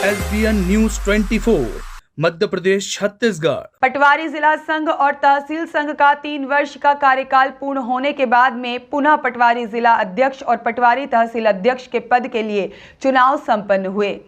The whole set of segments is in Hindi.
SBN news 24 Madhya Pradesh Chhattisgarh. पटवारी जिला संघ और तहसील संघ का 3 वर्ष का कार्यकाल पूर्ण होने के बाद में पुनः पटवारी जिला अध्यक्ष और पटवारी तहसील अध्यक्ष के पद के लिए चुनाव संपन्न हुए।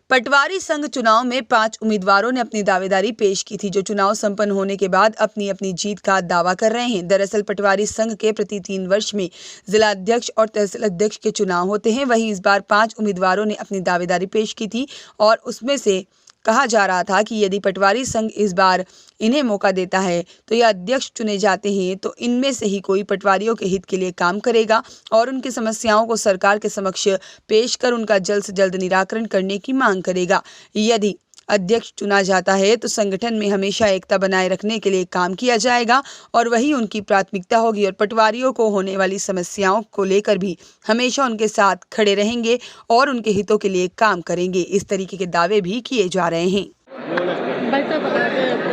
पटवारी संघ चुनाव में 5 उम्मीदवारों ने अपनी दावेदारी पेश की थी, जो चुनाव संपन्न होने के बाद अपनी अपनी जीत का दावा कर रहे हैं। दरअसल पटवारी संघ के प्रति 3 वर्ष में जिला अध्यक्ष और तहसील अध्यक्ष के चुनाव होते हैं। वहीं इस बार 5 उम्मीदवारों ने अपनी दावेदारी पेश की थी और उसमें से कहा जा रहा था कि यदि पटवारी संघ इस बार इन्हें मौका देता है तो ये अध्यक्ष चुने जाते हैं तो इनमें से ही कोई पटवारियों के हित के लिए काम करेगा और उनकी समस्याओं को सरकार के समक्ष पेश कर उनका जल्द से जल्द निराकरण करने की मांग करेगा। यदि अध्यक्ष चुना जाता है तो संगठन में हमेशा एकता बनाए रखने के लिए काम किया जाएगा और वही उनकी प्राथमिकता होगी और पटवारियों को होने वाली समस्याओं को लेकर भी हमेशा उनके साथ खड़े रहेंगे और उनके हितों के लिए काम करेंगे। इस तरीके के दावे भी किए जा रहे हैं।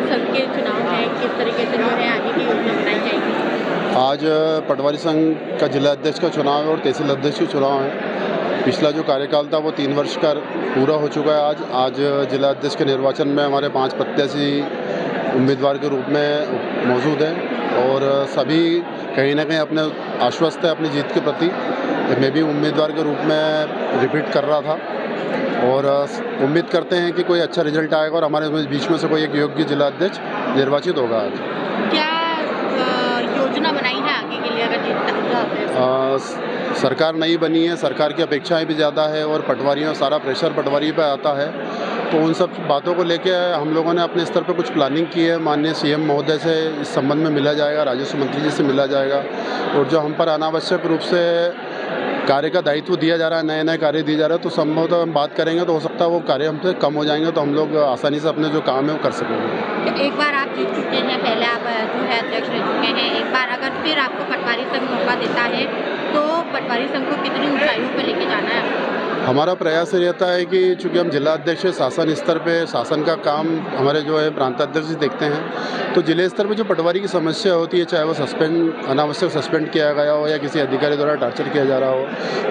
संघ के चुनाव है, किस तरीके से जो है आगे की योजना बनाई जाएगी? आज पटवारी संघ का जिला अध्यक्ष का चुनाव है और तहसील अध्यक्ष का चुनाव है। पिछला जो कार्यकाल था वो 3 वर्ष का पूरा हो चुका है। आज जिला अध्यक्ष के निर्वाचन में हमारे 5 प्रत्याशी उम्मीदवार के रूप में मौजूद हैं और सभी कहीं ना कहीं अपने आश्वस्त है अपनी जीत के प्रति। मैं भी उम्मीदवार के रूप में रिपीट कर रहा था और उम्मीद करते हैं कि कोई अच्छा रिजल्ट आएगा और हमारे बीच में से कोई एक योग्य जिला अध्यक्ष निर्वाचित होगा। आज क्या योजना बनाई है आगे के लिए अगर जीतता? सरकार नई बनी है, सरकार की अपेक्षाएं भी ज़्यादा है और पटवारियों सारा प्रेशर पटवारी पे आता है, तो उन सब बातों को लेके हम लोगों ने अपने स्तर पे कुछ प्लानिंग की है। माननीय CM महोदय से इस संबंध में मिला जाएगा, राजस्व मंत्री जी से मिला जाएगा और जो हम पर अनावश्यक रूप से कार्य का दायित्व दिया जा रहा है, नए नए कार्य दिए जा रहे हैं, तो संभवतः हम बात करेंगे तो हो सकता है वो कार्य हमसे कम हो जाएंगे, तो हम लोग आसानी से अपने जो काम है वो कर सकेंगे। एक बार आप जीत चुके हैं, पहले आप जो है अध्यक्ष रह चुके हैं, एक बार अगर फिर आपको पटवारी संघ मौका देता है तो पटवारी संघ को कितनी ऊंचाइयों पर लेके जाना है? हमारा प्रयास रहता है कि चूँकि हम जिला अध्यक्ष शासन स्तर पे शासन का काम हमारे जो है प्रांत अध्यक्ष देखते हैं, तो जिले स्तर पे जो पटवारी की समस्या होती है, चाहे वो अनावश्यक सस्पेंड किया गया हो या किसी अधिकारी द्वारा टॉर्चर किया जा रहा हो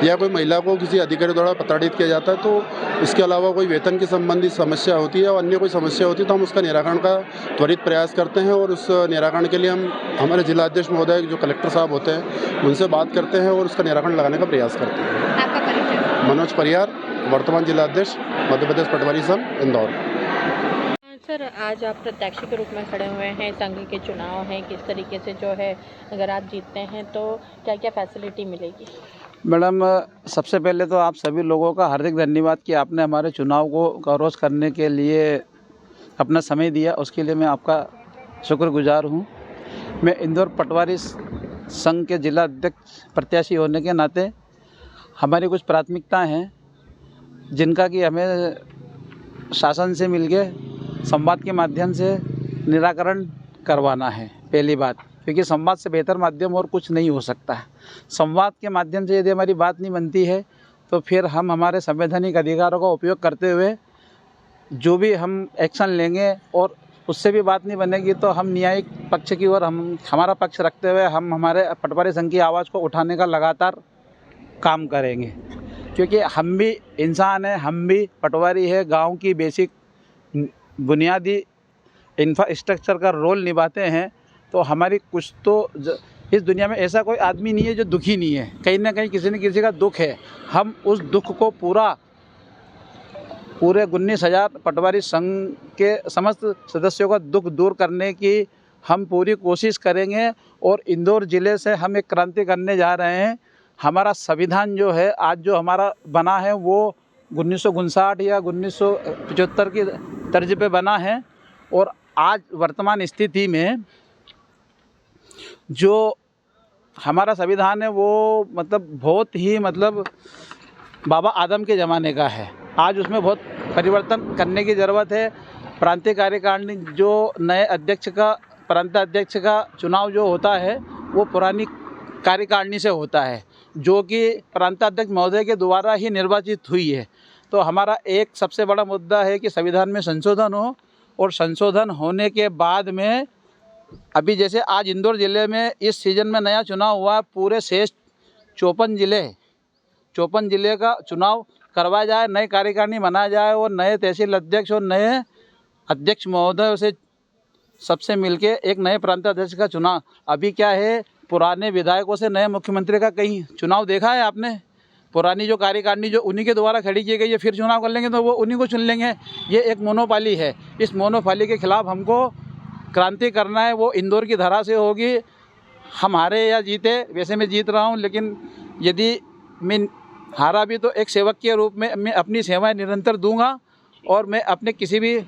या कोई महिला को किसी अधिकारी द्वारा प्रताड़ित किया जाता है, तो इसके अलावा कोई वेतन की संबंधित समस्या होती है और अन्य कोई समस्या होती है, तो हम उसका निराकरण का त्वरित प्रयास करते हैं और उस निराकरण के लिए हम हमारे जिला अध्यक्ष महोदय जो कलेक्टर साहब होते हैं उनसे बात करते हैं और उसका निराकरण लगाने का प्रयास करते हैं। मनोज परियार, वर्तमान जिला अध्यक्ष मध्य प्रदेश पटवारी संघ इंदौर। सर, आज आप प्रत्याशी के रूप में खड़े हुए हैं, संघ के चुनाव हैं, किस तरीके से जो है अगर आप जीतते हैं तो क्या क्या फैसिलिटी मिलेगी? मैडम, सबसे पहले तो आप सभी लोगों का हार्दिक धन्यवाद कि आपने हमारे चुनाव को कवरेज करने के लिए अपना समय दिया, उसके लिए मैं आपका शुक्रगुजार हूँ। मैं इंदौर पटवारी संघ के जिला अध्यक्ष प्रत्याशी होने के नाते हमारी कुछ प्राथमिकताएं हैं जिनका कि हमें शासन से मिलके संवाद के माध्यम से निराकरण करवाना है। पहली बात, क्योंकि संवाद से बेहतर माध्यम और कुछ नहीं हो सकता है। संवाद के माध्यम से यदि हमारी बात नहीं बनती है तो फिर हम हमारे संवैधानिक अधिकारों का उपयोग करते हुए जो भी हम एक्शन लेंगे और उससे भी बात नहीं बनेगी तो हम न्यायिक पक्ष की ओर हमारा पक्ष रखते हुए हम हमारे पटवारी संघ की आवाज़ को उठाने का लगातार काम करेंगे, क्योंकि हम भी इंसान हैं, हम भी पटवारी है, गांव की बेसिक बुनियादी इंफ्रास्ट्रक्चर का रोल निभाते हैं। तो हमारी कुछ तो इस दुनिया में ऐसा कोई आदमी नहीं है जो दुखी नहीं है, कहीं ना कहीं किसी न किसी का दुख है। हम उस दुख को पूरे 19,000 पटवारी संघ के समस्त सदस्यों का दुख दूर करने की हम पूरी कोशिश करेंगे और इंदौर ज़िले से हम एक क्रांति करने जा रहे हैं। हमारा संविधान जो है आज जो हमारा बना है वो 1959 या 1975 की तर्ज पे बना है और आज वर्तमान स्थिति में जो हमारा संविधान है वो बहुत ही बाबा आदम के ज़माने का है। आज उसमें बहुत परिवर्तन करने की ज़रूरत है। प्रांतीय कार्यकारिणी जो नए प्रांत अध्यक्ष का चुनाव जो होता है वो पुरानी कार्यकारिणी से होता है, जो कि प्रांताध्यक्ष महोदय के द्वारा ही निर्वाचित हुई है। तो हमारा एक सबसे बड़ा मुद्दा है कि संविधान में संशोधन हो और संशोधन होने के बाद में अभी जैसे आज इंदौर ज़िले में इस सीज़न में नया चुनाव हुआ, पूरे शेष 54 ज़िले का चुनाव करवाया जाए, नई कार्यकारिणी बनाया जाए और नए तहसील अध्यक्ष और नए अध्यक्ष महोदय से सबसे मिलके एक नए प्रांत अध्यक्ष का चुनाव। अभी क्या है, पुराने विधायकों से नए मुख्यमंत्री का कहीं चुनाव देखा है आपने? पुरानी जो कार्यकारिणी जो उन्हीं के द्वारा खड़ी की गई है, फिर चुनाव कर लेंगे तो वो उन्हीं को चुन लेंगे। ये एक मोनोपाली है। इस मोनोपाली के खिलाफ हमको क्रांति करना है। वो इंदौर की धरा से होगी। हम हारे या जीते, वैसे मैं जीत रहा हूँ, लेकिन यदि मैं हारा भी तो एक सेवक के रूप में मैं अपनी सेवाएं निरंतर दूंगा और मैं अपने किसी भी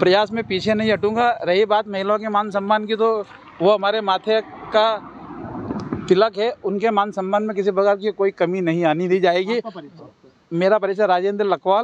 प्रयास में पीछे नहीं हटूंगा। रही बात महिलाओं के मान सम्मान की, तो वो हमारे माथे का तिलक है, उनके मान सम्मान में किसी प्रकार की कोई कमी नहीं आनी दी जाएगी। मेरा परिचय राजेंद्र लकवाल।